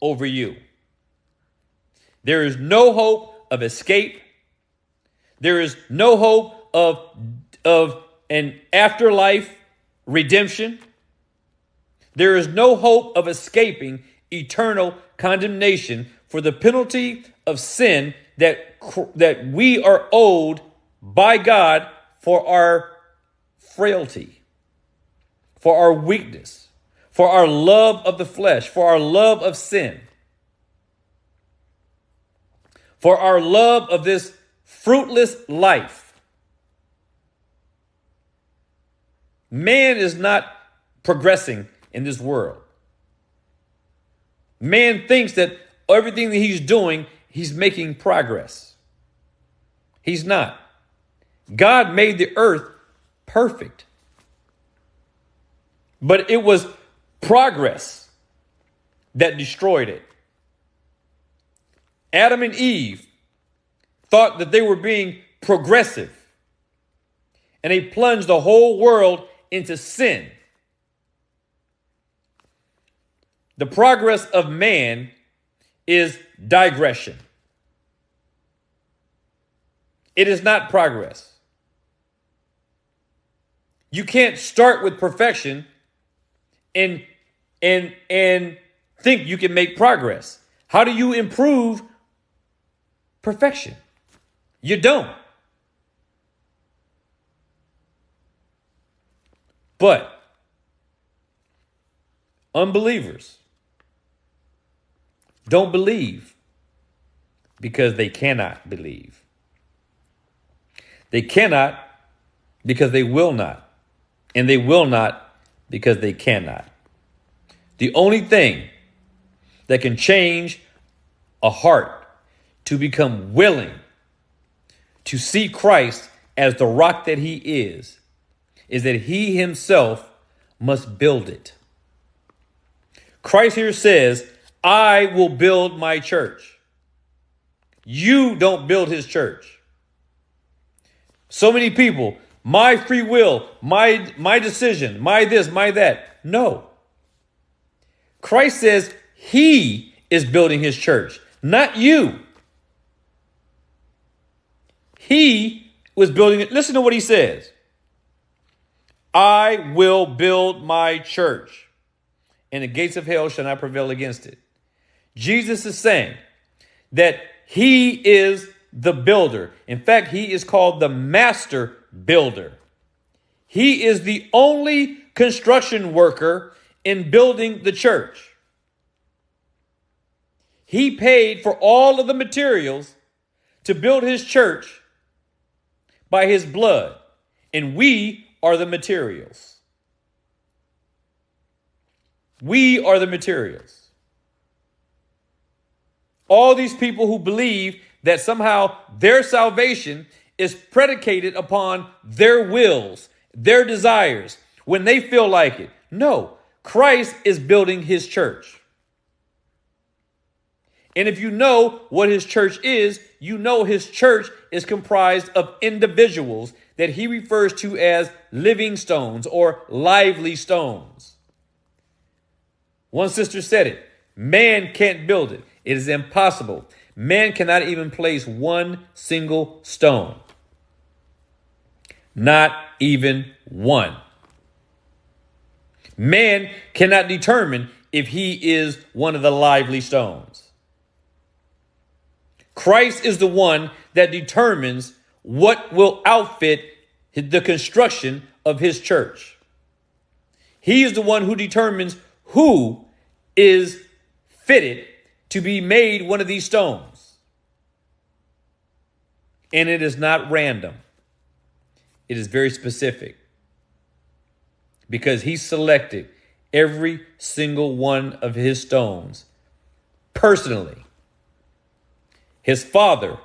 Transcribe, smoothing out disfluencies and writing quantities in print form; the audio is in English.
over you. There is no hope of escape. There is no hope of an afterlife redemption. There is no hope of escaping eternal condemnation for the penalty of sin that we are owed by God for our frailty, for our weakness, for our love of the flesh, for our love of sin, for our love of this fruitless life. Man is not progressing in this world. Man thinks that everything that he's doing, he's making progress. He's not. God made the earth perfect. But it was progress that destroyed it. Adam and Eve thought that they were being progressive, and they plunged the whole world into sin. The progress of man is digression. It is not progress. You can't start with perfection and think you can make progress. How do you improve perfection? You don't. But unbelievers don't believe because they cannot believe. They cannot because they will not. And they will not because they cannot. The only thing that can change a heart to become willing to see Christ as the rock that he is that he himself must build it. Christ here says, I will build my church. You don't build his church. So many people, my free will, my decision, my this, my that. No. Christ says he is building his church, not you. He was building it. Listen to what he says. I will build my church, and the gates of hell shall not prevail against it. Jesus is saying that he is the builder. In fact, he is called the master builder. He is the only construction worker in building the church. He paid for all of the materials to build his church by his blood, and we are the materials. We are the materials. All these people who believe that somehow their salvation is predicated upon their wills, their desires, when they feel like it. No, Christ is building his church. And if you know what his church is, you know his church is comprised of individuals that he refers to as living stones or lively stones. One sister said it. Man can't build it. It is impossible. Man cannot even place one single stone. Not even one. Man cannot determine if he is one of the lively stones. Christ is the one that determines what will outfit the construction of his church. He is the one who determines who is fitted to be made one of these stones. And it is not random. It is very specific. Because he selected every single one of his stones personally. His Father